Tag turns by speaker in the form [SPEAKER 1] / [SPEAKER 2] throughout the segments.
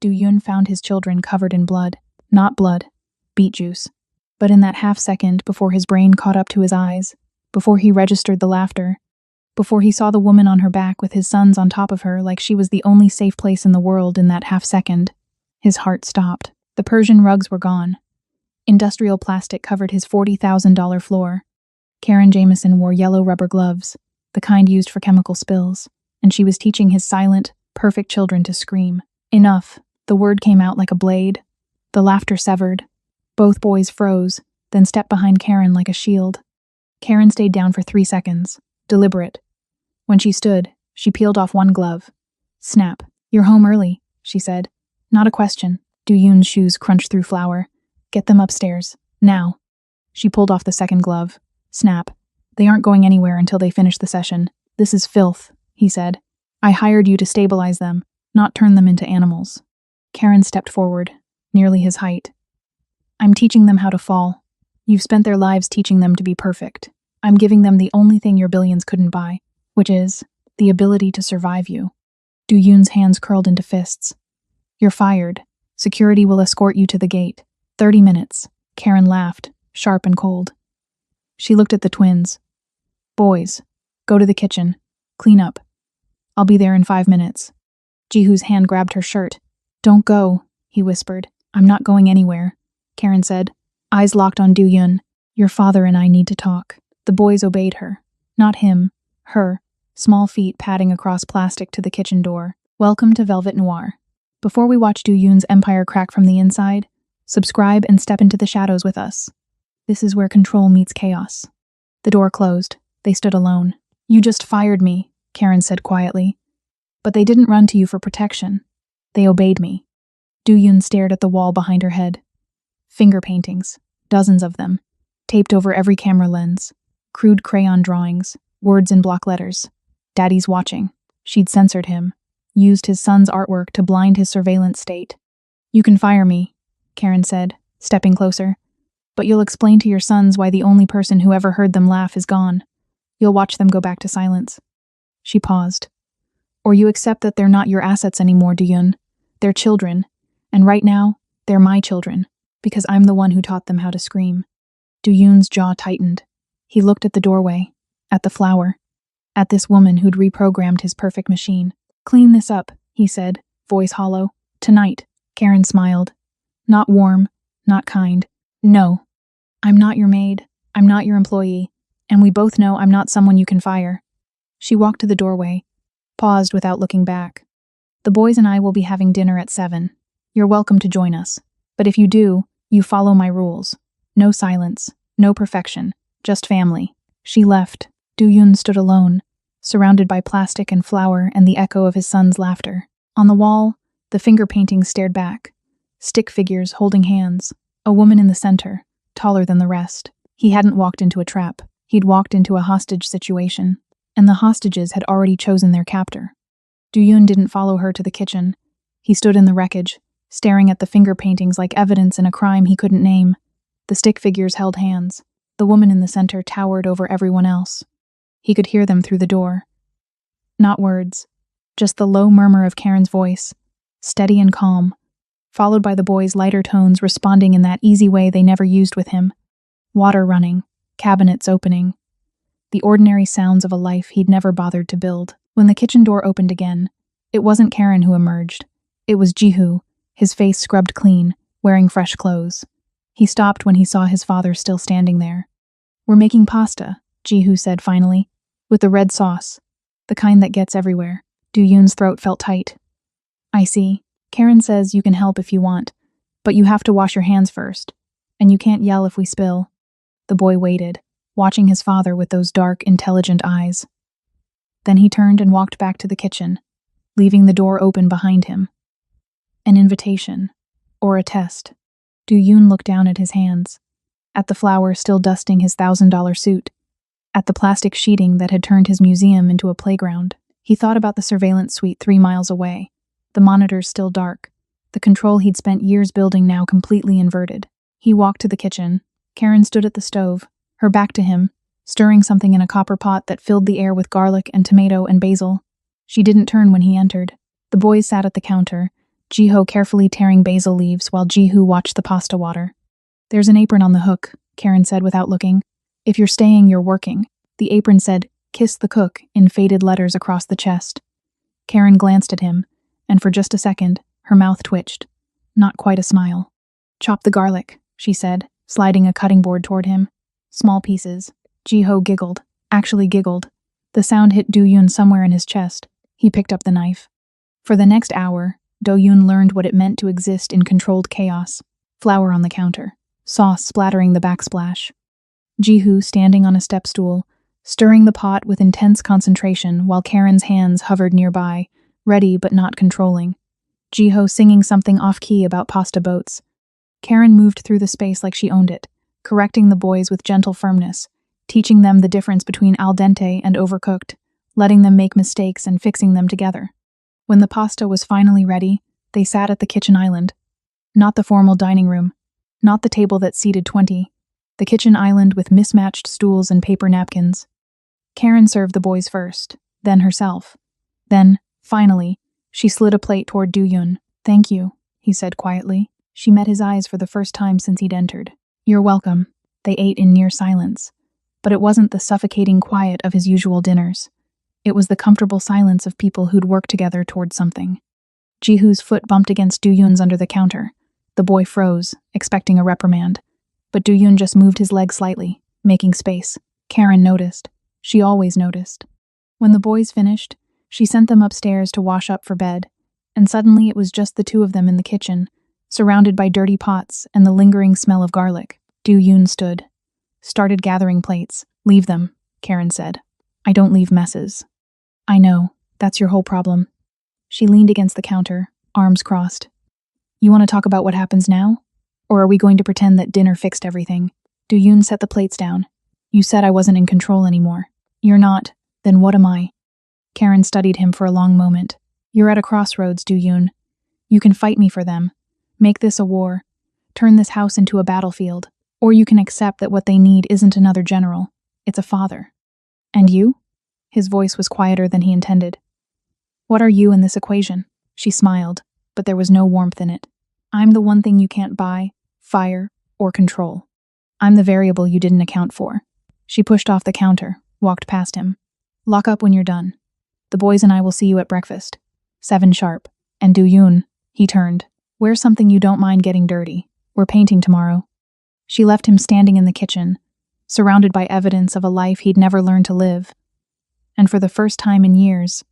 [SPEAKER 1] Du-yun found his children covered in blood. Not blood, beet juice. But in that half-second before his brain caught up to his eyes, before he registered the laughter, before he saw the woman on her back with his sons on top of her like she was the only safe place in the world in that half-second, his heart stopped. The Persian rugs were gone. Industrial plastic covered his $40,000 floor. Karen Jameson wore yellow rubber gloves, the kind used for chemical spills, and she was teaching his silent, perfect children to scream. Enough. The word came out like a blade. The laughter severed. Both boys froze, then stepped behind Karen like a shield. Karen stayed down for 3 seconds, deliberate. When she stood, she peeled off one glove. Snap. You're home early, she said. Not a question. Du-yun's shoes crunched through flour. Get them upstairs. Now. She pulled off the second glove. Snap. They aren't going anywhere until they finish the session. This is filth, he said. I hired you to stabilize them, not turn them into animals. Karen stepped forward, nearly his height. I'm teaching them how to fall. You've spent their lives teaching them to be perfect. I'm giving them the only thing your billions couldn't buy, which is the ability to survive you. Du-yun's hands curled into fists. You're fired. Security will escort you to the gate. 30 minutes. Karen laughed, sharp and cold. She looked at the twins. Boys, go to the kitchen. Clean up. I'll be there in 5 minutes. Jihu's hand grabbed her shirt. Don't go, he whispered. I'm not going anywhere, Karen said, eyes locked on Du-yun. Your father and I need to talk. The boys obeyed her. Not him, her, small feet padding across plastic to the kitchen door. Welcome to Velvet Noir. Before we watch Du-yun's empire crack from the inside, subscribe and step into the shadows with us. This is where control meets chaos. The door closed. They stood alone. You just fired me, Karen said quietly. But they didn't run to you for protection. They obeyed me. Du-yun stared at the wall behind her head. Finger paintings, dozens of them, taped over every camera lens. Crude crayon drawings, words in block letters. Daddy's watching. She'd censored him, used his son's artwork to blind his surveillance state. You can fire me, Karen said, stepping closer. But you'll explain to your sons why the only person who ever heard them laugh is gone. You'll watch them go back to silence. She paused. Or you accept that they're not your assets anymore, Du-yun. They're children. And right now, they're my children, because I'm the one who taught them how to scream. Du-yun's jaw tightened. He looked at the doorway, at the flower, at this woman who'd reprogrammed his perfect machine. Clean this up, he said, voice hollow. Tonight, Karen smiled. Not warm, not kind. No. I'm not your maid, I'm not your employee, and we both know I'm not someone you can fire. She walked to the doorway, paused without looking back. The boys and I will be having dinner at 7. You're welcome to join us. But if you do, you follow my rules. No silence, no perfection, just family. She left. Du-yun stood alone, surrounded by plastic and flour and the echo of his son's laughter. On the wall, the finger paintings stared back. Stick figures holding hands. A woman in the center, taller than the rest. He hadn't walked into a trap. He'd walked into a hostage situation. And the hostages had already chosen their captor. Du-yun didn't follow her to the kitchen. He stood in the wreckage, staring at the finger paintings like evidence in a crime he couldn't name. The stick figures held hands. The woman in the center towered over everyone else. He could hear them through the door. Not words, just the low murmur of Karen's voice, steady and calm, followed by the boys' lighter tones responding in that easy way they never used with him. Water running, cabinets opening. The ordinary sounds of a life he'd never bothered to build. When the kitchen door opened again, it wasn't Karen who emerged. It was Jihu, his face scrubbed clean, wearing fresh clothes. He stopped when he saw his father still standing there. We're making pasta, Jihu said finally, with the red sauce, the kind that gets everywhere. Du-yun's throat felt tight. I see. Karen says you can help if you want, but you have to wash your hands first, and you can't yell if we spill. The boy waited, watching his father with those dark, intelligent eyes. Then he turned and walked back to the kitchen, leaving the door open behind him. An invitation, or a test. Du-yun looked down at his hands, at the flower still dusting his $1,000 suit, at the plastic sheeting that had turned his museum into a playground. He thought about the surveillance suite 3 miles away, the monitors still dark, the control he'd spent years building now completely inverted. He walked to the kitchen. Karen stood at the stove, her back to him, stirring something in a copper pot that filled the air with garlic and tomato and basil. She didn't turn when he entered. The boys sat at the counter, Jiho carefully tearing basil leaves while Jihu watched the pasta water. There's an apron on the hook, Karen said without looking. If you're staying, you're working. The apron said, "Kiss the cook," in faded letters across the chest. Karen glanced at him, and for just a second, her mouth twitched. Not quite a smile. "Chop the garlic," she said, sliding a cutting board toward him. Small pieces. Jiho giggled. Actually giggled. The sound hit Do-yoon somewhere in his chest. He picked up the knife. For the next hour, Do-yoon learned what it meant to exist in controlled chaos. Flour on the counter. Sauce splattering the backsplash. Jihu standing on a step stool, stirring the pot with intense concentration while Karen's hands hovered nearby, ready but not controlling. Jiho singing something off-key about pasta boats. Karen moved through the space like she owned it, correcting the boys with gentle firmness, teaching them the difference between al dente and overcooked, letting them make mistakes and fixing them together. When the pasta was finally ready, they sat at the kitchen island. Not the formal dining room, not the table that seated 20, the kitchen island with mismatched stools and paper napkins. Karen served the boys first, then herself. Then, finally, she slid a plate toward Do-yoon. "Thank you," he said quietly. She met his eyes for the first time since he'd entered. "You're welcome." They ate in near silence. But it wasn't the suffocating quiet of his usual dinners. It was the comfortable silence of people who'd worked together toward something. Jihu's foot bumped against Do-yoon's under the counter. The boy froze, expecting a reprimand. But Do-yoon just moved his leg slightly, making space. Karen noticed. She always noticed. When the boys finished, she sent them upstairs to wash up for bed, and suddenly it was just the two of them in the kitchen, surrounded by dirty pots and the lingering smell of garlic. Do-yoon stood. Started gathering plates. "Leave them," Karen said. "I don't leave messes." "I know. That's your whole problem." She leaned against the counter, arms crossed. "You want to talk about what happens now? Or are we going to pretend that dinner fixed everything?" Do-yoon set the plates down. "You said I wasn't in control anymore." "You're not. Then what am I?" Karen studied him for a long moment. "You're at a crossroads, Do-yoon. You can fight me for them. Make this a war. Turn this house into a battlefield. Or you can accept that what they need isn't another general. It's a father. And you?" His voice was quieter than he intended. "What are you in this equation?" She smiled, but there was no warmth in it. "I'm the one thing you can't buy, fire, or control. I'm the variable you didn't account for." She pushed off the counter, walked past him. "Lock up when you're done. The boys and I will see you at breakfast. 7 sharp. And Do-yoon," he turned, "wear something you don't mind getting dirty. We're painting tomorrow." She left him standing in the kitchen, surrounded by evidence of a life he'd never learned to live. And for the first time in years,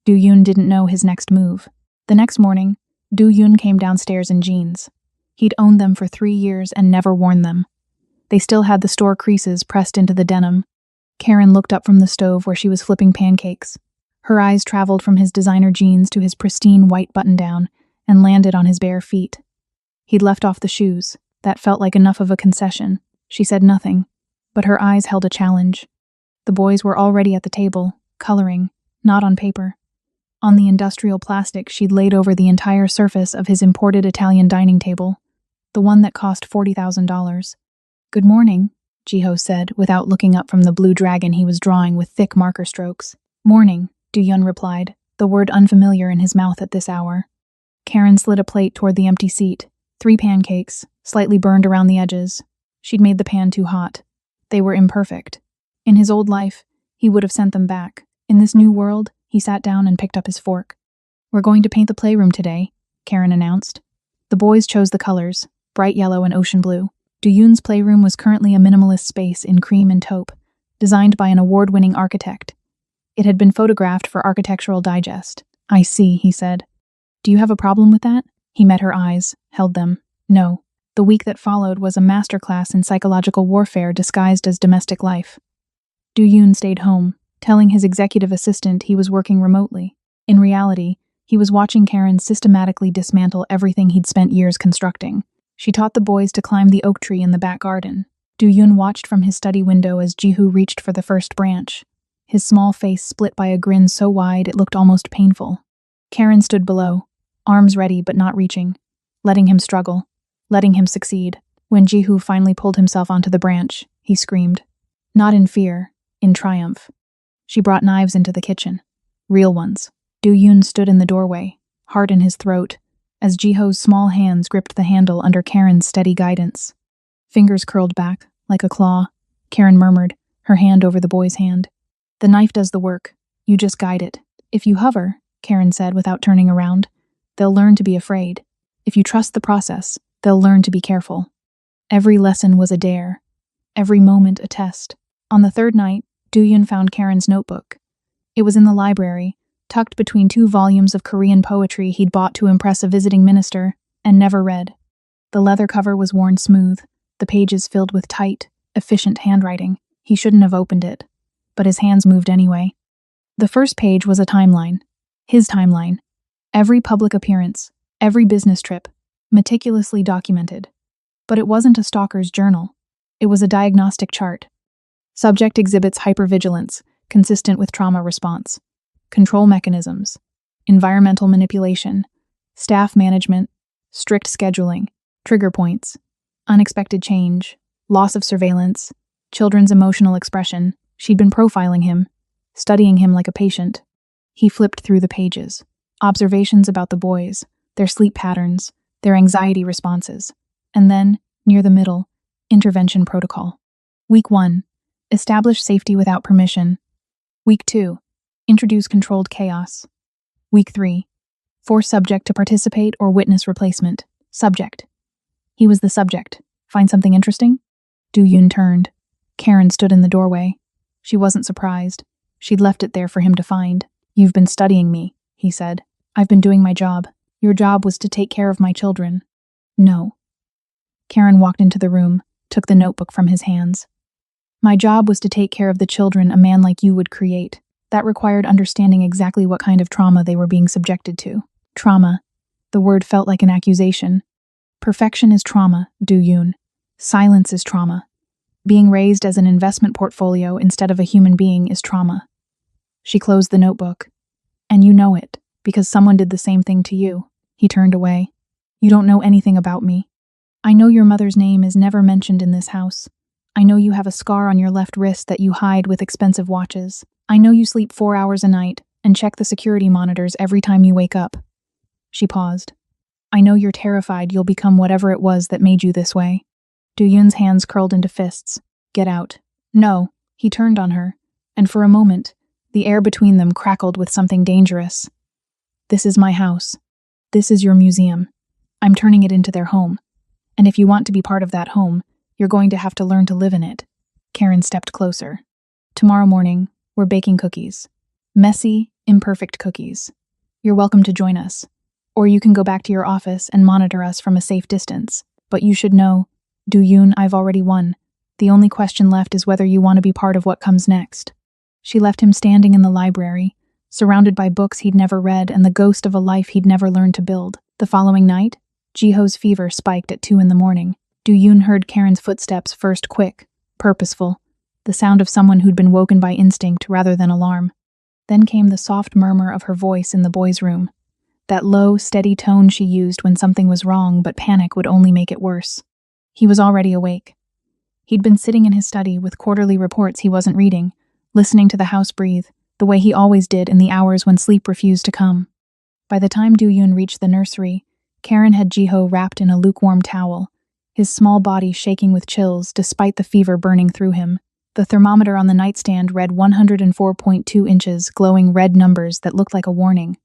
[SPEAKER 1] Do-yoon didn't know his next move. The next morning, Do-yoon came downstairs in jeans. He'd owned them for 3 years and never worn them. They still had the store creases pressed into the denim. Karen looked up from the stove where she was flipping pancakes. Her eyes traveled from his designer jeans to his pristine white button-down and landed on his bare feet. He'd left off the shoes. That felt like enough of a concession. She said nothing, but her eyes held a challenge. The boys were already at the table, coloring, not on paper. On the industrial plastic she'd laid over the entire surface of his imported Italian dining table, the one that cost $40,000. "Good morning," Jiho said, without looking up from the blue dragon he was drawing with thick marker strokes. "Morning," Do-yoon replied, the word unfamiliar in his mouth at this hour. Karen slid a plate toward the empty seat. 3 pancakes, slightly burned around the edges. She'd made the pan too hot. They were imperfect. In his old life, he would have sent them back. In this new world, he sat down and picked up his fork. "We're going to paint the playroom today," Karen announced. The boys chose the colors, bright yellow and ocean blue. Do-yoon's playroom was currently a minimalist space in cream and taupe, designed by an award-winning architect. It had been photographed for Architectural Digest. "I see," he said. "Do you have a problem with that?" He met her eyes, held them. "No." The week that followed was a masterclass in psychological warfare disguised as domestic life. Do-yoon stayed home, telling his executive assistant he was working remotely. In reality, he was watching Karen systematically dismantle everything he'd spent years constructing. She taught the boys to climb the oak tree in the back garden. Do-yoon watched from his study window as Jihu reached for the first branch, his small face split by a grin so wide it looked almost painful. Karen stood below, arms ready but not reaching, letting him struggle, letting him succeed. When Jihu finally pulled himself onto the branch, he screamed. Not in fear, in triumph. She brought knives into the kitchen. Real ones. Do-yoon stood in the doorway, heart in his throat, as Jiho's small hands gripped the handle under Karen's steady guidance. Fingers curled back, like a claw, Karen murmured, her hand over the boy's hand. The knife does the work. You just guide it. If you hover, Karen said without turning around, they'll learn to be afraid. If you trust the process, they'll learn to be careful. Every lesson was a dare. Every moment a test. On the third night, Dooyun found Karen's notebook. It was in the library, tucked between 2 volumes of Korean poetry he'd bought to impress a visiting minister, and never read. The leather cover was worn smooth, the pages filled with tight, efficient handwriting. He shouldn't have opened it, but his hands moved anyway. The first page was a timeline. His timeline. Every public appearance, every business trip, meticulously documented. But it wasn't a stalker's journal. It was a diagnostic chart. Subject exhibits hypervigilance, consistent with trauma response. Control mechanisms. Environmental manipulation. Staff management. Strict scheduling. Trigger points. Unexpected change. Loss of surveillance. Children's emotional expression. She'd been profiling him, studying him like a patient. He flipped through the pages. Observations about the boys, their sleep patterns, their anxiety responses. And then, near the middle, intervention protocol. Week 1. Establish safety without permission. Week 2. Introduce controlled chaos. Week 3. Force subject to participate or witness replacement. Subject. He was the subject. Find something interesting? Dooyun turned. Karen stood in the doorway. She wasn't surprised. She'd left it there for him to find. You've been studying me, he said. I've been doing my job. Your job was to take care of my children. No. Karen walked into the room, took the notebook from his hands. My job was to take care of the children a man like you would create. That required understanding exactly what kind of trauma they were being subjected to. Trauma. The word felt like an accusation. Perfection is trauma, Dooyun. Silence is trauma. Being raised as an investment portfolio instead of a human being is trauma. She closed the notebook. And you know it, because someone did the same thing to you. He turned away. You don't know anything about me. I know your mother's name is never mentioned in this house. I know you have a scar on your left wrist that you hide with expensive watches. I know you sleep 4 hours a night and check the security monitors every time you wake up. She paused. I know you're terrified you'll become whatever it was that made you this way. Dooyun's hands curled into fists. Get out. No. He turned on her, and for a moment, the air between them crackled with something dangerous. This is my house. This is your museum. I'm turning it into their home. And if you want to be part of that home, you're going to have to learn to live in it. Karen stepped closer. Tomorrow morning, we're baking cookies. Messy, imperfect cookies. You're welcome to join us. Or you can go back to your office and monitor us from a safe distance. But you should know, Dooyun, I've already won. The only question left is whether you want to be part of what comes next. She left him standing in the library, surrounded by books he'd never read and the ghost of a life he'd never learned to build. The following night, Jiho's fever spiked at 2 a.m. Dooyun heard Karen's footsteps first quick, purposeful, the sound of someone who'd been woken by instinct rather than alarm. Then came the soft murmur of her voice in the boys' room, that low, steady tone she used when something was wrong but panic would only make it worse. He was already awake. He'd been sitting in his study with quarterly reports he wasn't reading, listening to the house breathe, the way he always did in the hours when sleep refused to come. By the time Dooyun reached the nursery, Karen had Jiho wrapped in a lukewarm towel, his small body shaking with chills despite the fever burning through him. The thermometer on the nightstand read 104.2 inches, glowing red numbers that looked like a warning.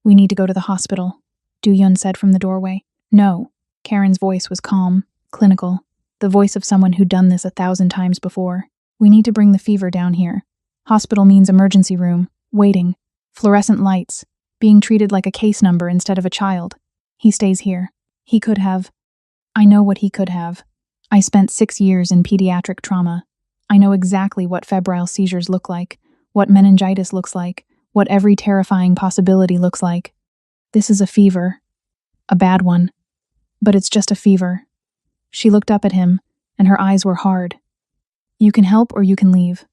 [SPEAKER 1] We need to go to the hospital, Dooyun said from the doorway. No. Karen's voice was calm, clinical, the voice of someone who'd done this 1,000 times before. We need to bring the fever down here. Hospital means emergency room, waiting, fluorescent lights, being treated like a case number instead of a child. He stays here. He could have. I know what he could have. I spent 6 years in pediatric trauma. I know exactly what febrile seizures look like, what meningitis looks like, what every terrifying possibility looks like. This is a fever. A bad one. But it's just a fever. She looked up at him, and her eyes were hard. You can help or you can leave.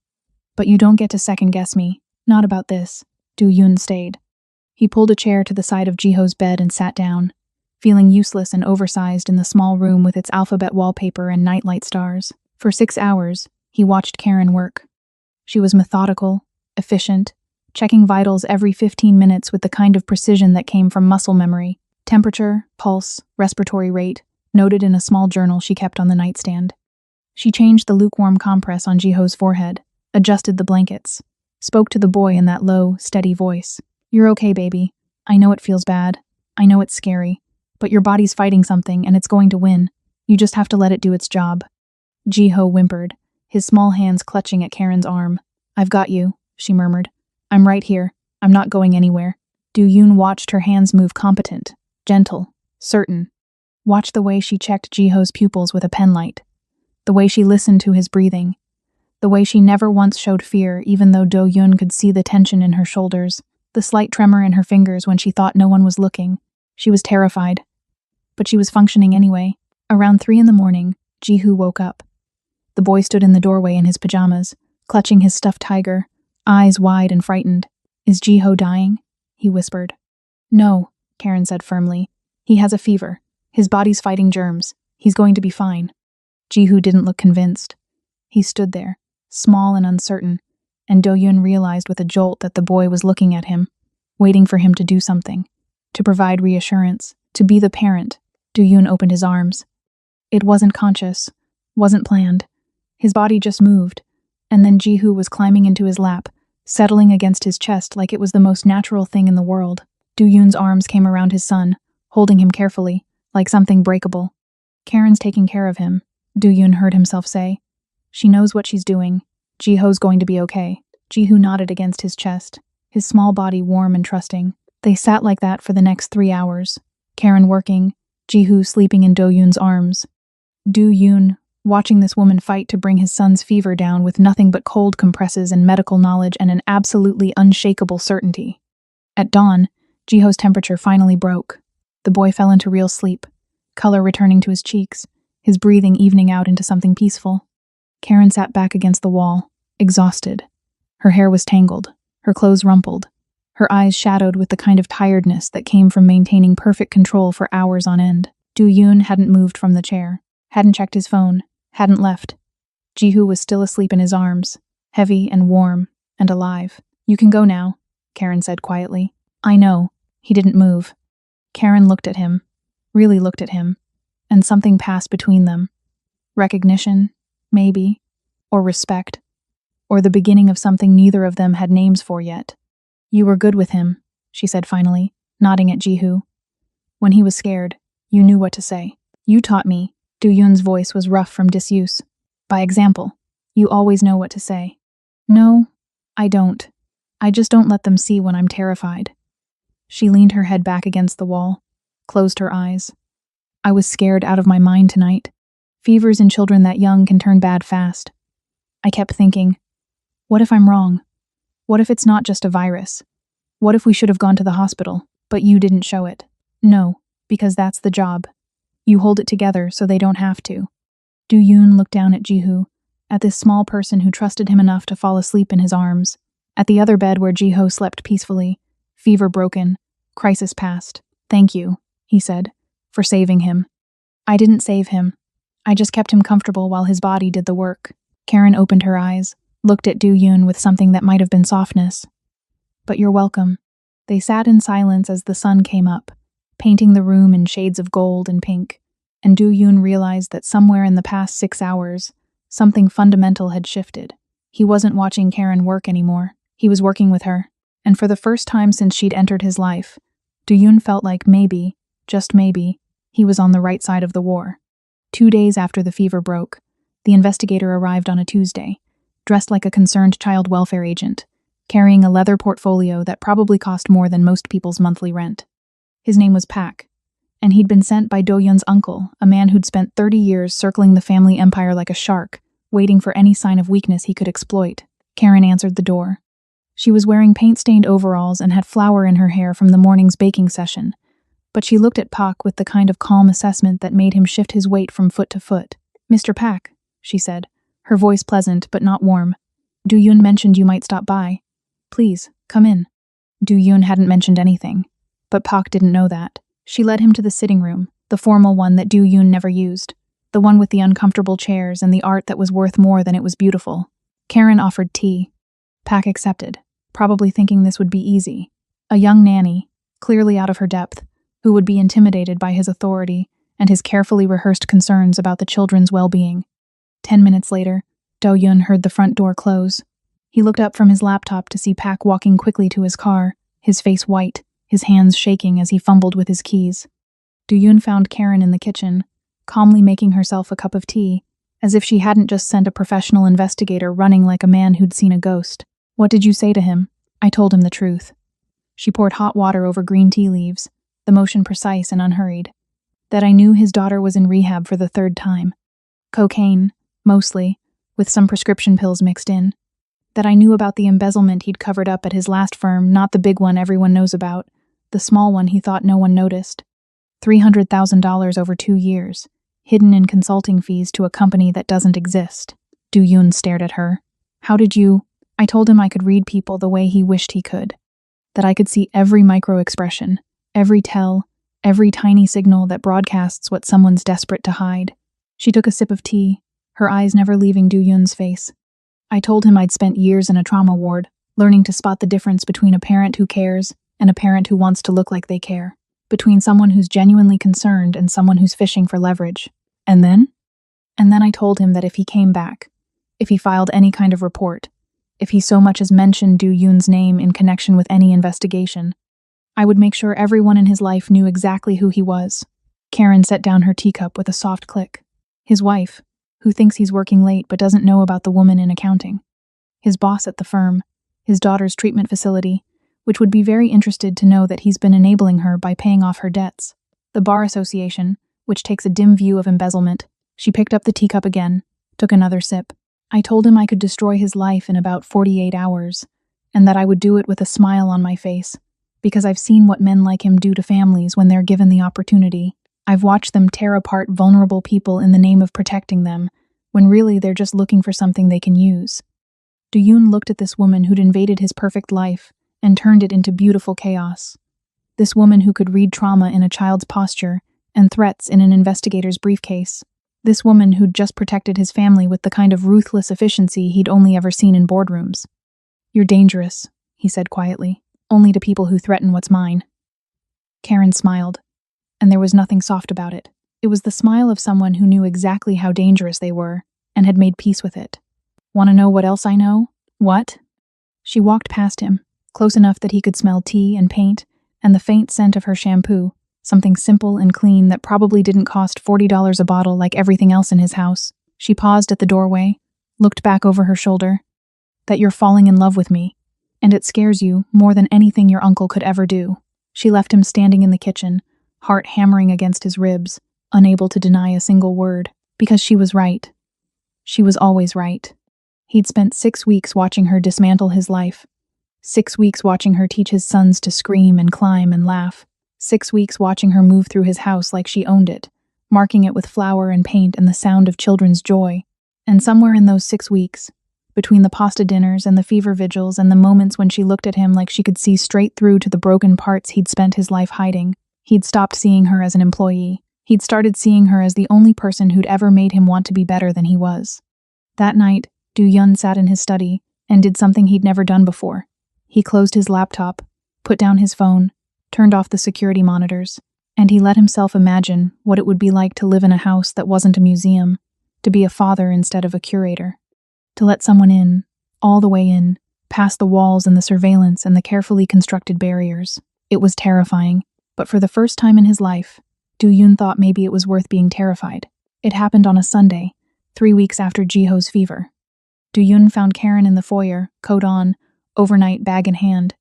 [SPEAKER 1] But you don't get to second-guess me. Not about this. Dooyun stayed. He pulled a chair to the side of Jiho's bed and sat down, feeling useless and oversized in the small room with its alphabet wallpaper and nightlight stars. For 6 hours, he watched Karen work. She was methodical, efficient, checking vitals every 15 minutes with the kind of precision that came from muscle memory. Temperature, pulse, respiratory rate, noted in a small journal she kept on the nightstand. She changed the lukewarm compress on Jiho's forehead, adjusted the blankets, spoke to the boy in that low, steady voice. "You're okay, baby. I know it feels bad. I know it's scary. But your body's fighting something and it's going to win. You just have to let it do its job." Jiho whimpered, his small hands clutching at Karen's arm. "I've got you," she murmured. "I'm right here. I'm not going anywhere." Do-yoon watched her hands move competent, gentle, certain. Watched the way she checked Jiho's pupils with a penlight. The way she listened to his breathing. The way she never once showed fear, even though Do-yoon could see the tension in her shoulders, the slight tremor in her fingers when she thought no one was looking. She was terrified. But she was functioning anyway. Around 3 a.m, Jiho woke up. The boy stood in the doorway in his pajamas, clutching his stuffed tiger, eyes wide and frightened. "Is Jiho dying?" he whispered. "No," Karen said firmly. "He has a fever. His body's fighting germs. He's going to be fine." Jiho didn't look convinced. He stood there, small and uncertain, and Do-yoon realized with a jolt that the boy was looking at him, waiting for him to do something, to provide reassurance, to be the parent. Do-yoon opened his arms. It wasn't conscious, wasn't planned. His body just moved, and then Jiho was climbing into his lap, settling against his chest like it was the most natural thing in the world. Do-yoon's arms came around his son, holding him carefully, like something breakable. "Karen's taking care of him," Do-yoon heard himself say. "She knows what she's doing. Jiho's going to be okay." Jiho nodded against his chest, his small body warm and trusting. They sat like that for the next 3 hours, Karen working, Jiho sleeping in Do-yoon's arms. Do-yoon, watching this woman fight to bring his son's fever down with nothing but cold compresses and medical knowledge and an absolutely unshakable certainty. At dawn, Jiho's temperature finally broke. The boy fell into real sleep, color returning to his cheeks, his breathing evening out into something peaceful. Karen sat back against the wall, exhausted. Her hair was tangled, her clothes rumpled, her eyes shadowed with the kind of tiredness that came from maintaining perfect control for hours on end. Do-yoon hadn't moved from the chair, hadn't checked his phone, hadn't left. Jiho was still asleep in his arms, heavy and warm and alive. "You can go now," Karen said quietly. "I know." He didn't move. Karen looked at him, really looked at him, and something passed between them. Recognition, maybe, or respect, or the beginning of something neither of them had names for yet. "You were good with him," she said finally, nodding at Jiho. "When he was scared, you knew what to say. You taught me." Do-yoon's voice was rough from disuse. "By example, you always know what to say." "No, I don't. I just don't let them see when I'm terrified." She leaned her head back against the wall, closed her eyes. "I was scared out of my mind tonight. Fevers in children that young can turn bad fast. I kept thinking, what if I'm wrong? What if it's not just a virus? What if we should have gone to the hospital, but you didn't show it?" "No, because that's the job. You hold it together so they don't have to." Do-yoon looked down at Jiho, at this small person who trusted him enough to fall asleep in his arms, at the other bed where Jiho slept peacefully, fever broken, crisis past. "Thank you," he said, "for saving him." "I didn't save him. I just kept him comfortable while his body did the work." Karen opened her eyes, looked at Do-yoon with something that might have been softness. "But you're welcome." They sat in silence as the sun came up, painting the room in shades of gold and pink, and Do-yoon realized that somewhere in the past 6 hours, something fundamental had shifted. He wasn't watching Karen work anymore. He was working with her, and for the first time since she'd entered his life, Do-yoon felt like maybe, just maybe, he was on the right side of the war. 2 days after the fever broke, the investigator arrived on a Tuesday, dressed like a concerned child welfare agent, carrying a leather portfolio that probably cost more than most people's monthly rent. His name was Pak, and he'd been sent by Do-yoon's uncle, a man who'd spent 30 years circling the family empire like a shark, waiting for any sign of weakness he could exploit. Karen answered the door. She was wearing paint-stained overalls and had flour in her hair from the morning's baking session, but she looked at Pak with the kind of calm assessment that made him shift his weight from foot to foot. "Mr. Pak," she said, her voice pleasant but not warm. "Do-yoon mentioned you might stop by. Please, come in." Do-yoon hadn't mentioned anything, but Pak didn't know that. She led him to the sitting room, the formal one that Do-yoon never used, the one with the uncomfortable chairs and the art that was worth more than it was beautiful. Karen offered tea. Pak accepted, probably thinking this would be easy. A young nanny, clearly out of her depth, who would be intimidated by his authority and his carefully rehearsed concerns about the children's well-being. 10 minutes later, Do-Yun heard the front door close. He looked up from his laptop to see Pak walking quickly to his car, his face white, his hands shaking as he fumbled with his keys. Do-Yun found Karen in the kitchen, calmly making herself a cup of tea, as if she hadn't just sent a professional investigator running like a man who'd seen a ghost. "What did you say to him?" "I told him the truth." She poured hot water over green tea leaves, the motion precise and unhurried. "That I knew his daughter was in rehab for the 3rd time. Cocaine, mostly, with some prescription pills mixed in. That I knew about the embezzlement he'd covered up at his last firm, not the big one everyone knows about, the small one he thought no one noticed. $300,000 over 2 years, hidden in consulting fees to a company that doesn't exist." Do-Yun stared at her. "How did you—" "I told him I could read people the way he wished he could. That I could see every micro-expression, every tell, every tiny signal that broadcasts what someone's desperate to hide." She took a sip of tea, her eyes never leaving Do-Yun's face. "I told him I'd spent years in a trauma ward, learning to spot the difference between a parent who cares and a parent who wants to look like they care. Between someone who's genuinely concerned and someone who's fishing for leverage. And then? And then I told him that if he came back, if he filed any kind of report, if he so much as mentioned Do-Yun's name in connection with any investigation, I would make sure everyone in his life knew exactly who he was." Karen set down her teacup with a soft click. His wife, who thinks he's working late but doesn't know about the woman in accounting. His boss at the firm, his daughter's treatment facility, which would be very interested to know that he's been enabling her by paying off her debts. The bar association, which takes a dim view of embezzlement. She picked up the teacup again, took another sip. "I told him I could destroy his life in about 48 hours, and that I would do it with a smile on my face, because I've seen what men like him do to families when they're given the opportunity. I've watched them tear apart vulnerable people in the name of protecting them, when really they're just looking for something they can use." Do-Yun looked at this woman who'd invaded his perfect life and turned it into beautiful chaos. This woman who could read trauma in a child's posture and threats in an investigator's briefcase. This woman who'd just protected his family with the kind of ruthless efficiency he'd only ever seen in boardrooms. "You're dangerous," he said quietly, "only to people who threaten what's mine." Karen smiled, and there was nothing soft about it. It was the smile of someone who knew exactly how dangerous they were and had made peace with it. "Want to know what else I know?" "What?" She walked past him, close enough that he could smell tea and paint and the faint scent of her shampoo, something simple and clean that probably didn't cost $40 a bottle like everything else in his house. She paused at the doorway, looked back over her shoulder. "That you're falling in love with me, and it scares you more than anything your uncle could ever do." She left him standing in the kitchen, heart hammering against his ribs, unable to deny a single word, because she was right. She was always right. He'd spent 6 weeks watching her dismantle his life. 6 weeks watching her teach his sons to scream and climb and laugh. 6 weeks watching her move through his house like she owned it, marking it with flour and paint and the sound of children's joy. And somewhere in those 6 weeks, between the pasta dinners and the fever vigils and the moments when she looked at him like she could see straight through to the broken parts he'd spent his life hiding, he'd stopped seeing her as an employee. He'd started seeing her as the only person who'd ever made him want to be better than he was. That night, Do-Yun sat in his study and did something he'd never done before. He closed his laptop, put down his phone, turned off the security monitors, and he let himself imagine what it would be like to live in a house that wasn't a museum, to be a father instead of a curator, to let someone in, all the way in, past the walls and the surveillance and the carefully constructed barriers. It was terrifying, but for the first time in his life, Do-Yun thought maybe it was worth being terrified. It happened on a Sunday, 3 weeks after Jiho's fever. Do-Yun found Karen in the foyer, coat on, overnight bag in hand.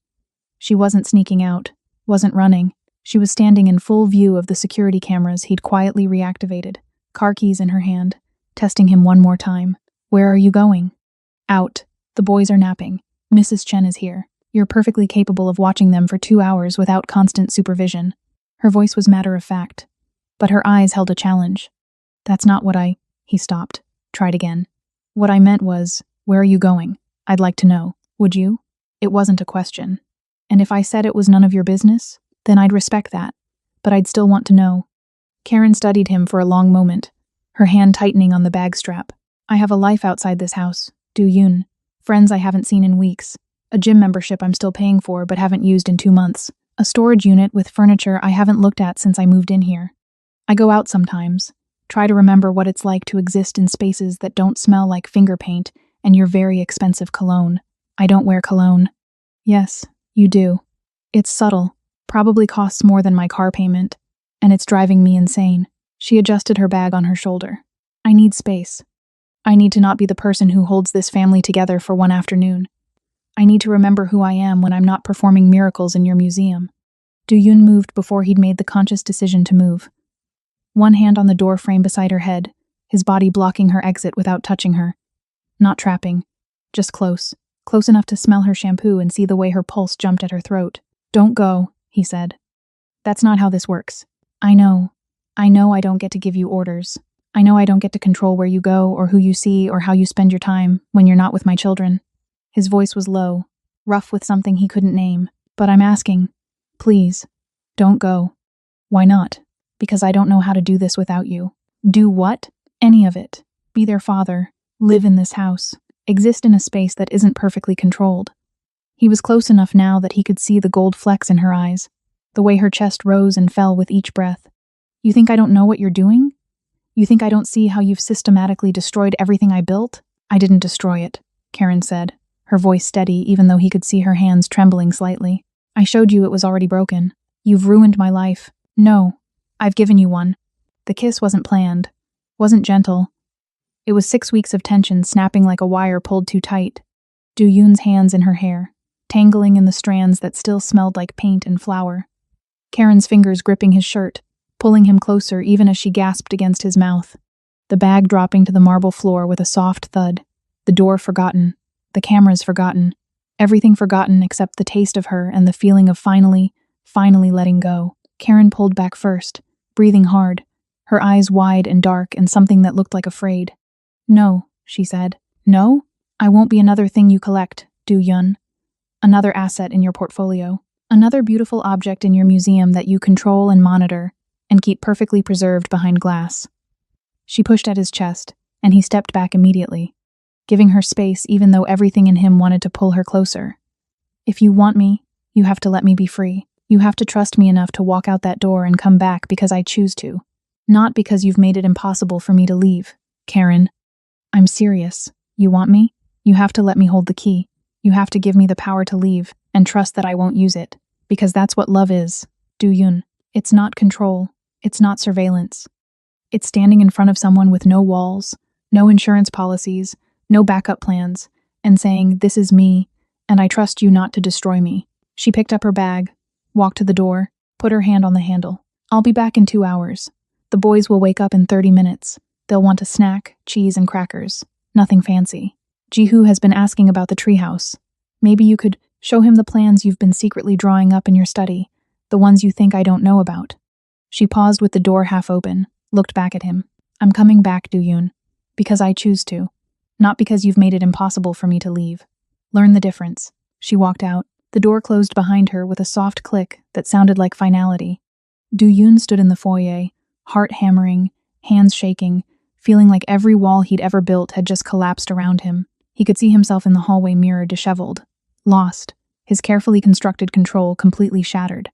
[SPEAKER 1] She wasn't sneaking out, wasn't running. She was standing in full view of the security cameras he'd quietly reactivated, car keys in her hand, testing him one more time. "Where are you going?" "Out. The boys are napping. Mrs. Chen is here. You're perfectly capable of watching them for 2 hours without constant supervision." Her voice was matter of fact, but her eyes held a challenge. "That's not what I—" He stopped, tried again. "What I meant was, where are you going? I'd like to know. Would you?" It wasn't a question. And if I said it was none of your business, then I'd respect that. But I'd still want to know. Karen studied him for a long moment, her hand tightening on the bag strap. "I have a life outside this house, Do-Yun. Friends I haven't seen in weeks. A gym membership I'm still paying for but haven't used in 2 months. A storage unit with furniture I haven't looked at since I moved in here. I go out sometimes, try to remember what it's like to exist in spaces that don't smell like finger paint and your very expensive cologne. I don't wear cologne. Yes, you do. It's subtle, probably costs more than my car payment, and it's driving me insane. She adjusted her bag on her shoulder. I need space. I need to not be the person who holds this family together for one afternoon. I need to remember who I am when I'm not performing miracles in your museum. Do-yoon moved before he'd made the conscious decision to move. One hand on the door frame beside her head, his body blocking her exit without touching her. Not trapping, just close enough to smell her shampoo and see the way her pulse jumped at her throat. Don't go, he said. That's not how this works. I know I don't get to give you orders. I know I don't get to control where you go or who you see or how you spend your time when you're not with my children. His voice was low, rough with something he couldn't name. But I'm asking, please, don't go. Why not? Because I don't know how to do this without you. Do what? Any of it. Be their father. Live in this house. Exist in a space that isn't perfectly controlled. He was close enough now that he could see the gold flecks in her eyes, the way her chest rose and fell with each breath. You think I don't know what you're doing? You think I don't see how you've systematically destroyed everything I built? I didn't destroy it, Karen said, her voice steady even though he could see her hands trembling slightly. I showed you it was already broken. You've ruined my life. No, I've given you one. The kiss wasn't planned, wasn't gentle. It was 6 weeks of tension snapping like a wire pulled too tight. Do-yoon's hands in her hair, tangling in the strands that still smelled like paint and flour. Karen's fingers gripping his shirt, pulling him closer even as she gasped against his mouth. The bag dropping to the marble floor with a soft thud. The door forgotten. The cameras forgotten. Everything forgotten except the taste of her and the feeling of finally letting go. Karen pulled back first, breathing hard, her eyes wide and dark and something that looked like afraid. No, she said. No? I won't be another thing you collect, Do-yoon. Another asset in your portfolio. Another beautiful object in your museum that you control and monitor and keep perfectly preserved behind glass. She pushed at his chest, and he stepped back immediately, giving her space even though everything in him wanted to pull her closer. If you want me, you have to let me be free. You have to trust me enough to walk out that door and come back because I choose to. Not because you've made it impossible for me to leave. Karen, I'm serious. You want me? You have to let me hold the key. You have to give me the power to leave and trust that I won't use it. Because that's what love is, Do-yoon. It's not control. It's not surveillance. It's standing in front of someone with no walls, no insurance policies, no backup plans, and saying, this is me, and I trust you not to destroy me. She picked up her bag, walked to the door, put her hand on the handle. I'll be back in 2 hours. The boys will wake up in 30 minutes. They'll want a snack, cheese, and crackers. Nothing fancy. Ji-hoo has been asking about the treehouse. Maybe you could show him the plans you've been secretly drawing up in your study, the ones you think I don't know about. She paused with the door half open, looked back at him. I'm coming back, Do-yoon, because I choose to, not because you've made it impossible for me to leave. Learn the difference. She walked out. The door closed behind her with a soft click that sounded like finality. Do-yoon stood in the foyer, heart hammering, hands shaking, feeling like every wall he'd ever built had just collapsed around him. He could see himself in the hallway mirror disheveled, lost, his carefully constructed control completely shattered.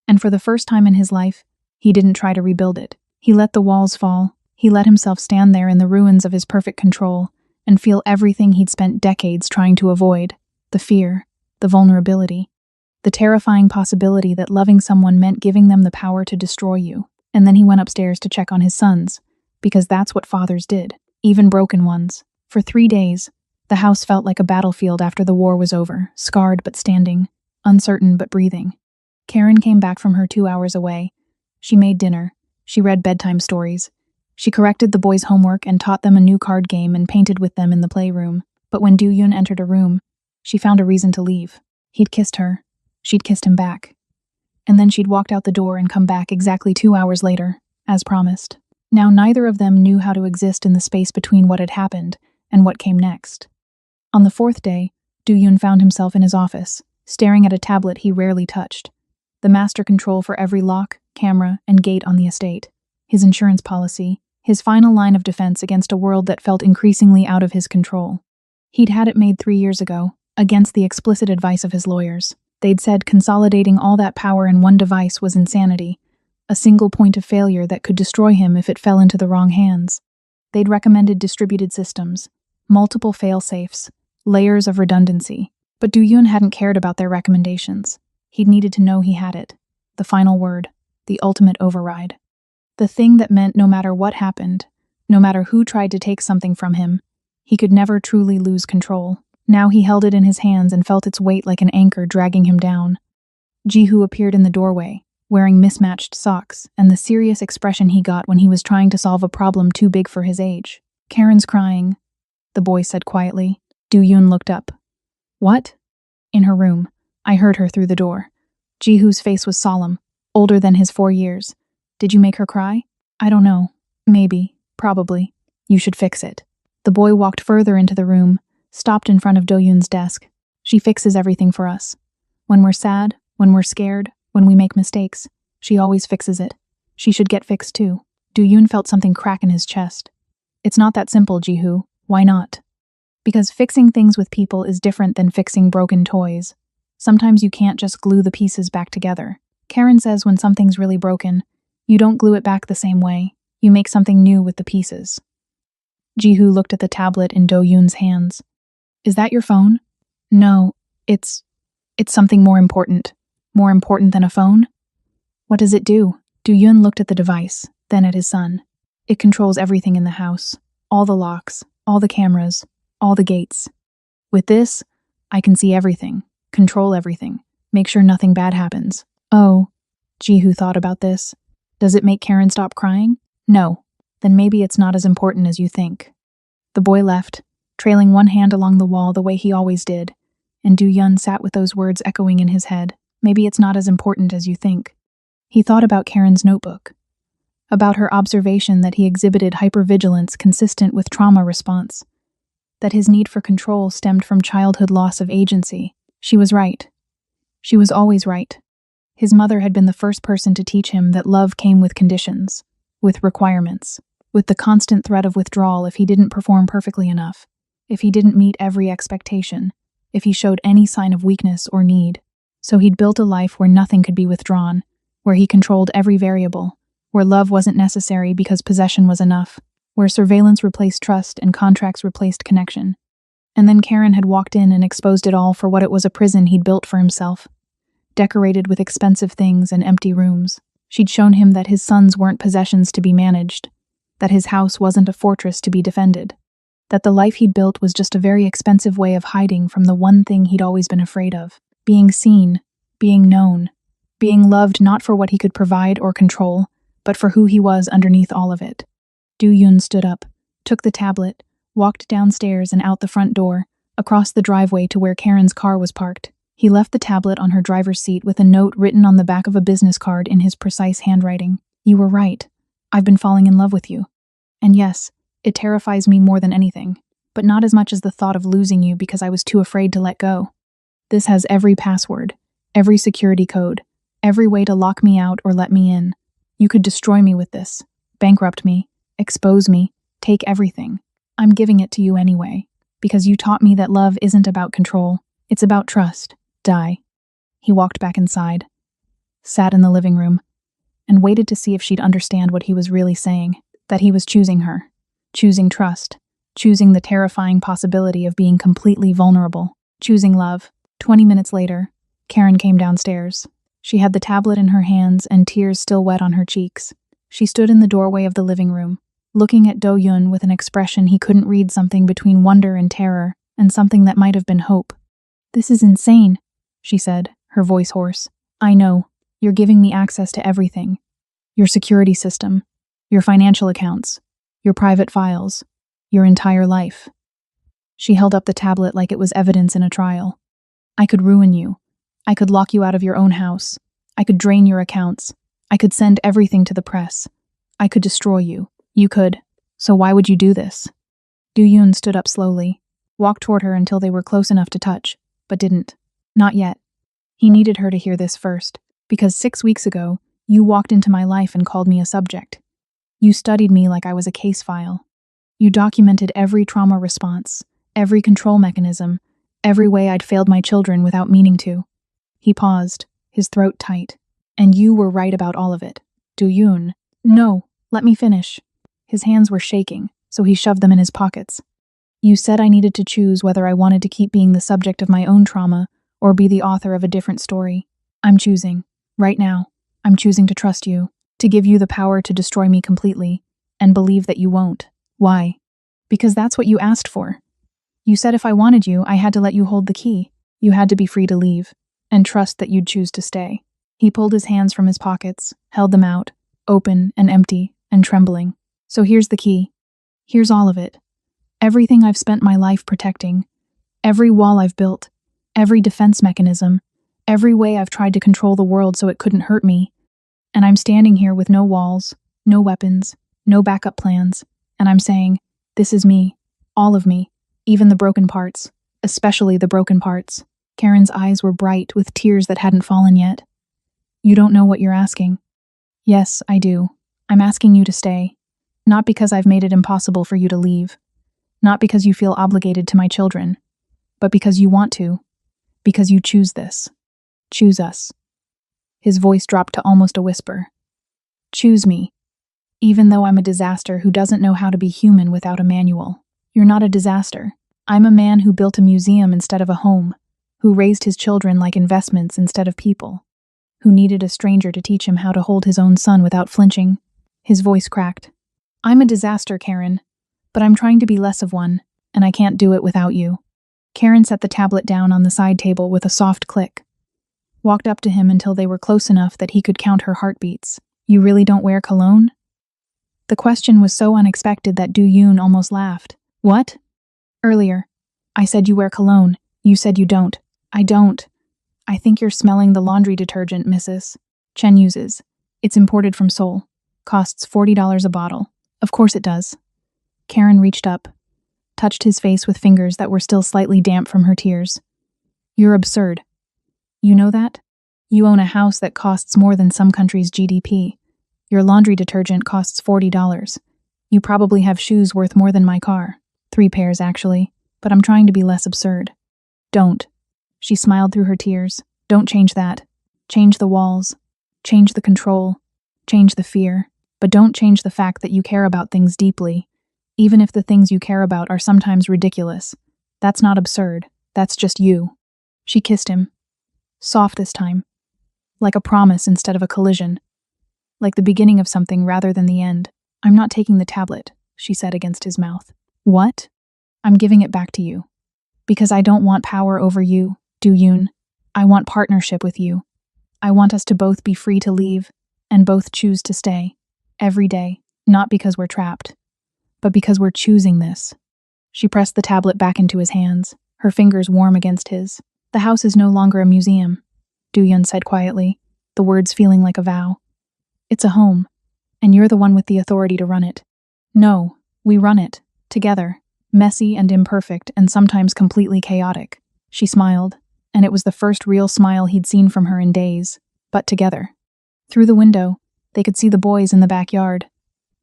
[SPEAKER 1] And for the first time in his life, he didn't try to rebuild it. He let the walls fall. He let himself stand there in the ruins of his perfect control and feel everything he'd spent decades trying to avoid. The fear, the vulnerability, the terrifying possibility that loving someone meant giving them the power to destroy you. And then he went upstairs to check on his sons, because that's what fathers did, even broken ones. For 3 days, the house felt like a battlefield after the war was over, scarred but standing, uncertain but breathing. Karen came back from her 2 hours away. She made dinner. She read bedtime stories. She corrected the boys' homework and taught them a new card game and painted with them in the playroom. But when Do-yoon entered a room, she found a reason to leave. He'd kissed her. She'd kissed him back. And then she'd walked out the door and come back exactly 2 hours later, as promised. Now neither of them knew how to exist in the space between what had happened and what came next. On the 4th day, Do-yoon found himself in his office, staring at a tablet he rarely touched. The master control for every lock, camera, and gate on the estate. His insurance policy, his final line of defense against a world that felt increasingly out of his control. He'd had it made 3 years ago, against the explicit advice of his lawyers. They'd said consolidating all that power in one device was insanity, a single point of failure that could destroy him if it fell into the wrong hands. They'd recommended distributed systems, multiple fail-safes, layers of redundancy. But Do-yoon hadn't cared about their recommendations. He'd needed to know he had it. The final word, the ultimate override. The thing that meant no matter what happened, no matter who tried to take something from him, he could never truly lose control. Now he held it in his hands and felt its weight like an anchor dragging him down. Ji-hoo appeared in the doorway, wearing mismatched socks and the serious expression he got when he was trying to solve a problem too big for his age. "Karen's crying," the boy said quietly. Do-yoon looked up. "What?" "In her room. I heard her through the door." Ji-hoo's face was solemn, older than his 4 years. "Did you make her cry?" "I don't know. Maybe. Probably. You should fix it." The boy walked further into the room, stopped in front of Do-yoon's desk. "She fixes everything for us. When we're sad, when we're scared, when we make mistakes, she always fixes it. She should get fixed too." Do-yoon felt something crack in his chest. "It's not that simple, Ji-hoo. Why not?" "Because fixing things with people is different than fixing broken toys. Sometimes you can't just glue the pieces back together. Karen says when something's really broken, you don't glue it back the same way. You make something new with the pieces." Ji-hoo looked at the tablet in Do-yoon's hands. "Is that your phone?" "No, it's something more important. More important than a phone?" "What does it do?" Do-yoon looked at the device, then at his son. "It controls everything in the house. All the locks, all the cameras, all the gates. With this, I can see everything, control everything, make sure nothing bad happens." "Oh," Ji-hoo thought about this. "Does it make Karen stop crying?" "No. Then maybe it's not as important as you think." The boy left, trailing one hand along the wall the way he always did, and Do-yoon sat with those words echoing in his head. Maybe it's not as important as you think. He thought about Karen's notebook, about her observation that he exhibited hypervigilance consistent with trauma response, that his need for control stemmed from childhood loss of agency. She was right. She was always right. His mother had been the first person to teach him that love came with conditions, with requirements, with the constant threat of withdrawal if he didn't perform perfectly enough, if he didn't meet every expectation, if he showed any sign of weakness or need. So he'd built a life where nothing could be withdrawn, where he controlled every variable, where love wasn't necessary because possession was enough, where surveillance replaced trust and contracts replaced connection. And then Karen had walked in and exposed it all for what it was, a prison he'd built for himself, decorated with expensive things and empty rooms. She'd shown him that his sons weren't possessions to be managed, that his house wasn't a fortress to be defended, that the life he'd built was just a very expensive way of hiding from the one thing he'd always been afraid of: being seen, being known, being loved not for what he could provide or control, but for who he was underneath all of it. Do-yoon stood up, took the tablet, walked downstairs and out the front door, across the driveway to where Karen's car was parked. He left the tablet on her driver's seat with a note written on the back of a business card in his precise handwriting. "You were right. I've been falling in love with you. And yes, it terrifies me more than anything, but not as much as the thought of losing you because I was too afraid to let go. This has every password, every security code, every way to lock me out or let me in. You could destroy me with this, bankrupt me, expose me, take everything. I'm giving it to you anyway, because you taught me that love isn't about control, it's about trust. Die." He walked back inside, sat in the living room, and waited to see if she'd understand what he was really saying, that he was choosing her, choosing trust, choosing the terrifying possibility of being completely vulnerable, choosing love. 20 minutes later, Karen came downstairs. She had the tablet in her hands and tears still wet on her cheeks. She stood in the doorway of the living room, looking at Do-yoon with an expression he couldn't read, something between wonder and terror, and something that might have been hope. "This is insane," she said, her voice hoarse. "I know. You're giving me access to everything. Your security system, your financial accounts, your private files, your entire life." She held up the tablet like it was evidence in a trial. "I could ruin you. I could lock you out of your own house. I could drain your accounts. I could send everything to the press. I could destroy you. You could. So why would you do this?" Do-yoon stood up slowly, walked toward her until they were close enough to touch, but didn't. Not yet. He needed her to hear this first, because 6 weeks ago, you walked into my life and called me a subject. You studied me like I was a case file. You documented every trauma response, every control mechanism, every way I'd failed my children without meaning to. He paused, his throat tight. And you were right about all of it. Do-yoon. No, let me finish. His hands were shaking, so he shoved them in his pockets. You said I needed to choose whether I wanted to keep being the subject of my own trauma or be the author of a different story. I'm choosing. Right now, I'm choosing to trust you, to give you the power to destroy me completely, and believe that you won't. Why? Because that's what you asked for. You said if I wanted you, I had to let you hold the key. You had to be free to leave, and trust that you'd choose to stay. He pulled his hands from his pockets, held them out, open and empty and trembling. So here's the key. Here's all of it. Everything I've spent my life protecting. Every wall I've built. Every defense mechanism. Every way I've tried to control the world so it couldn't hurt me. And I'm standing here with no walls, no weapons, no backup plans. And I'm saying, this is me. All of me. Even the broken parts. Especially the broken parts. Karen's eyes were bright with tears that hadn't fallen yet. You don't know what you're asking. Yes, I do. I'm asking you to stay. Not because I've made it impossible for you to leave. Not because you feel obligated to my children. But because you want to. Because you choose this. Choose us. His voice dropped to almost a whisper. Choose me. Even though I'm a disaster who doesn't know how to be human without a manual. You're not a disaster. I'm a man who built a museum instead of a home. Who raised his children like investments instead of people. Who needed a stranger to teach him how to hold his own son without flinching. His voice cracked. I'm a disaster, Karen. But I'm trying to be less of one, and I can't do it without you. Karen set the tablet down on the side table with a soft click. Walked up to him until they were close enough that he could count her heartbeats. You really don't wear cologne? The question was so unexpected that Do-yoon almost laughed. What? Earlier. I said you wear cologne. You said you don't. I don't. I think you're smelling the laundry detergent, Mrs. Chen uses. It's imported from Seoul. Costs $40 a bottle. Of course it does. Karen reached up, touched his face with fingers that were still slightly damp from her tears. You're absurd. You know that? You own a house that costs more than some countries' GDP. Your laundry detergent costs $40. You probably have shoes worth more than my car. 3 pairs, actually. But I'm trying to be less absurd. Don't. She smiled through her tears. Don't change that. Change the walls. Change the control. Change the fear. But don't change the fact that you care about things deeply. Even if the things you care about are sometimes ridiculous. That's not absurd. That's just you. She kissed him. Soft this time. Like a promise instead of a collision. Like the beginning of something rather than the end. I'm not taking the tablet, she said against his mouth. What? I'm giving it back to you. Because I don't want power over you, Do-yoon. I want partnership with you. I want us to both be free to leave, and both choose to stay. Every day. Not because we're trapped. But because we're choosing this. She pressed the tablet back into his hands, her fingers warm against his. The house is no longer a museum, Do-yoon said quietly, the words feeling like a vow. It's a home, and you're the one with the authority to run it. No, we run it, together, messy and imperfect and sometimes completely chaotic. She smiled, and it was the first real smile he'd seen from her in days, but together. Through the window, they could see the boys in the backyard.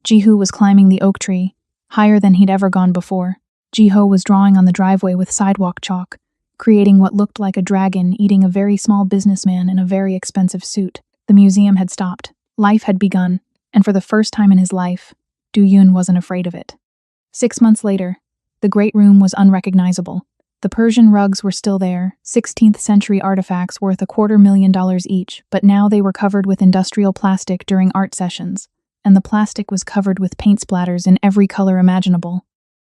[SPEAKER 1] Ji-hoo was climbing the oak tree, higher than he'd ever gone before. Ji-ho was drawing on the driveway with sidewalk chalk, creating what looked like a dragon eating a very small businessman in a very expensive suit. The museum had stopped. Life had begun, and for the first time in his life, Do-yoon wasn't afraid of it. 6 months later, the great room was unrecognizable. The Persian rugs were still there, 16th century artifacts worth $250,000 each, but now they were covered with industrial plastic during art sessions, and the plastic was covered with paint splatters in every color imaginable.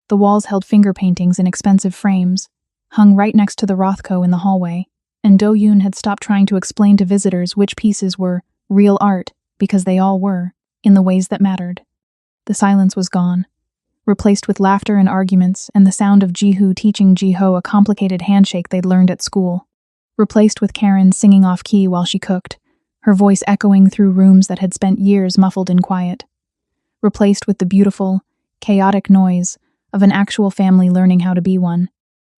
[SPEAKER 1] The walls held finger paintings in expensive frames, hung right next to the Rothko in the hallway, and Do-yoon had stopped trying to explain to visitors which pieces were real art, because they all were, in the ways that mattered. The silence was gone, replaced with laughter and arguments and the sound of Ji-hoo teaching Ji-ho a complicated handshake they'd learned at school. Replaced with Karen singing off-key while she cooked, her voice echoing through rooms that had spent years muffled in quiet. Replaced with the beautiful, chaotic noise of an actual family learning how to be one.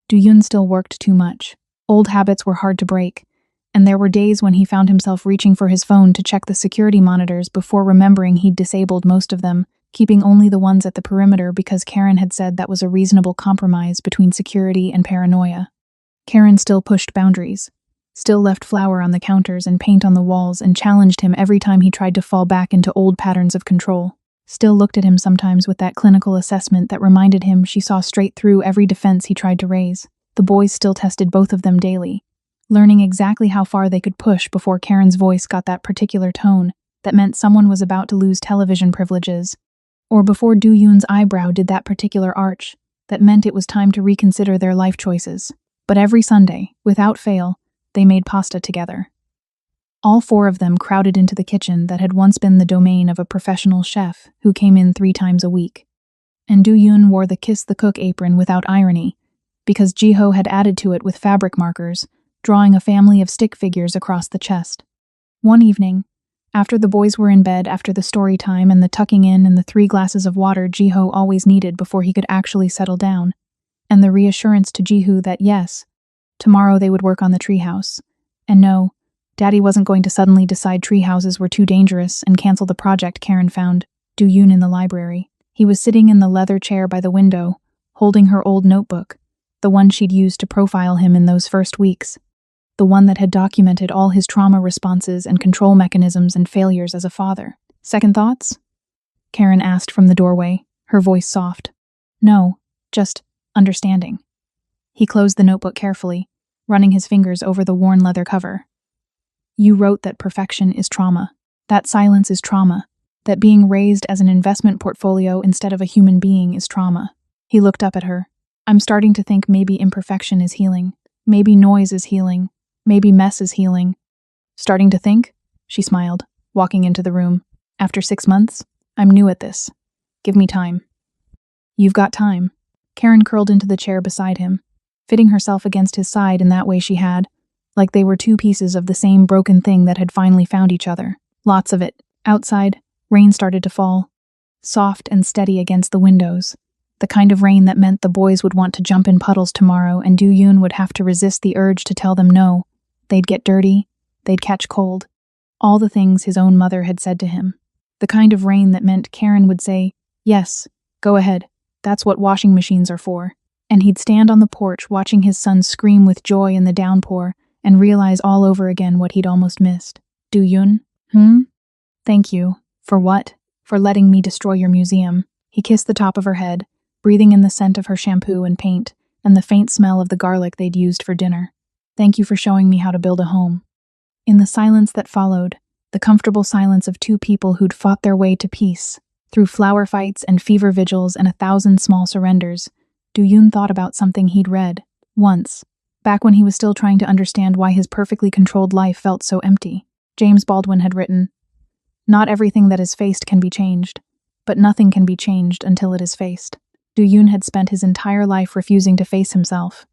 [SPEAKER 1] Do-yoon still worked too much. Old habits were hard to break, and there were days when he found himself reaching for his phone to check the security monitors before remembering he'd disabled most of them, keeping only the ones at the perimeter because Karen had said that was a reasonable compromise between security and paranoia. Karen still pushed boundaries. still left flour on the counters and paint on the walls and challenged him every time he tried to fall back into old patterns of control. Still looked at him sometimes with that clinical assessment that reminded him she saw straight through every defense he tried to raise. The boys still tested both of them daily, learning exactly how far they could push before Karen's voice got that particular tone that meant someone was about to lose television privileges, or before Do-yoon's eyebrow did that particular arch that meant it was time to reconsider their life choices. But every Sunday, without fail, they made pasta together. All four of them crowded into the kitchen that had once been the domain of a professional chef who came in 3 times a week. And Do-yoon wore the Kiss the Cook apron without irony, because Ji-ho had added to it with fabric markers, drawing a family of stick figures across the chest. One evening, after the boys were in bed after the story time and the tucking in and the 3 glasses of water Ji-ho always needed before he could actually settle down, and the reassurance to Ji-ho that yes, tomorrow they would work on the treehouse, and no, Daddy wasn't going to suddenly decide treehouses were too dangerous and cancel the project. Karen found Do-yoon in the library. He was sitting in the leather chair by the window, holding her old notebook, the one she'd used to profile him in those first weeks, the one that had documented all his trauma responses and control mechanisms and failures as a father. Second thoughts? Karen asked from the doorway, her voice soft. No, just understanding. He closed the notebook carefully, running his fingers over the worn leather cover. You wrote that perfection is trauma, that silence is trauma, that being raised as an investment portfolio instead of a human being is trauma. He looked up at her. I'm starting to think maybe imperfection is healing, maybe noise is healing, maybe mess is healing. Starting to think? She smiled, walking into the room. After 6 months, I'm new at this. Give me time. You've got time. Karen curled into the chair beside him, fitting herself against his side in that way she had, like they were 2 pieces of the same broken thing that had finally found each other. Lots of it. Outside, rain started to fall, soft and steady against the windows, the kind of rain that meant the boys would want to jump in puddles tomorrow and Do-yoon would have to resist the urge to tell them no. They'd get dirty, they'd catch cold, all the things his own mother had said to him. The kind of rain that meant Karen would say, yes, go ahead, that's what washing machines are for. And he'd stand on the porch watching his son scream with joy in the downpour and realize all over again what he'd almost missed. Do-yoon? Thank you. For what? For letting me destroy your museum. He kissed the top of her head, breathing in the scent of her shampoo and paint, and the faint smell of the garlic they'd used for dinner. Thank you for showing me how to build a home. In the silence that followed, the comfortable silence of 2 people who'd fought their way to peace, through flower fights and fever vigils and 1,000 small surrenders, Do-yoon thought about something he'd read, once, back when he was still trying to understand why his perfectly controlled life felt so empty. James Baldwin had written, "Not everything that is faced can be changed, but nothing can be changed until it is faced." Do-yoon had spent his entire life refusing to face himself,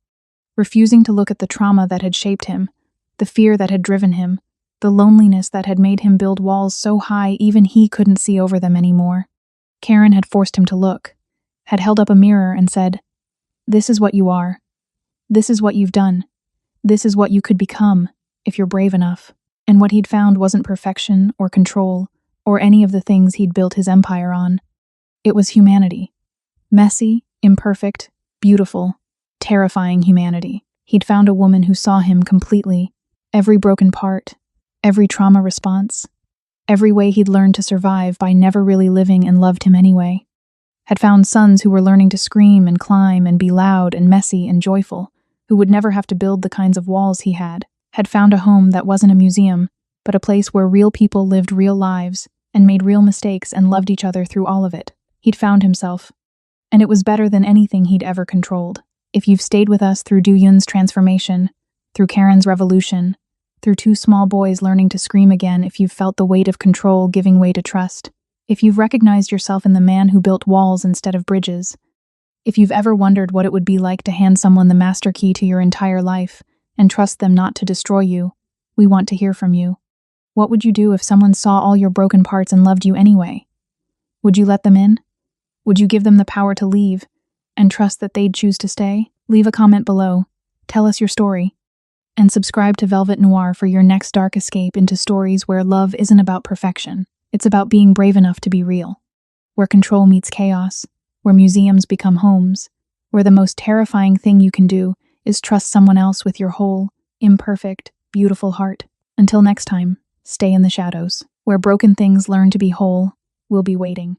[SPEAKER 1] refusing to look at the trauma that had shaped him, the fear that had driven him, the loneliness that had made him build walls so high even he couldn't see over them anymore. Karen had forced him to look, had held up a mirror and said, "This is what you are. This is what you've done. This is what you could become, if you're brave enough." And what he'd found wasn't perfection or control or any of the things he'd built his empire on. It was humanity. Messy, imperfect, beautiful, terrifying humanity. He'd found a woman who saw him completely, every broken part, every trauma response, every way he'd learned to survive by never really living and loved him anyway. Had found sons who were learning to scream and climb and be loud and messy and joyful, who would never have to build the kinds of walls he had found a home that wasn't a museum, but a place where real people lived real lives and made real mistakes and loved each other through all of it. He'd found himself, and it was better than anything he'd ever controlled. If you've stayed with us through Do-yoon's transformation, through Karen's revolution, through 2 small boys learning to scream again, if you've felt the weight of control giving way to trust, if you've recognized yourself in the man who built walls instead of bridges, if you've ever wondered what it would be like to hand someone the master key to your entire life and trust them not to destroy you, we want to hear from you. What would you do if someone saw all your broken parts and loved you anyway? Would you let them in? Would you give them the power to leave and trust that they'd choose to stay? Leave a comment below. Tell us your story. And subscribe to Velvet Noir for your next dark escape into stories where love isn't about perfection. It's about being brave enough to be real. Where control meets chaos. Where museums become homes. Where the most terrifying thing you can do is trust someone else with your whole, imperfect, beautiful heart. Until next time, stay in the shadows, where broken things learn to be whole. We'll be waiting.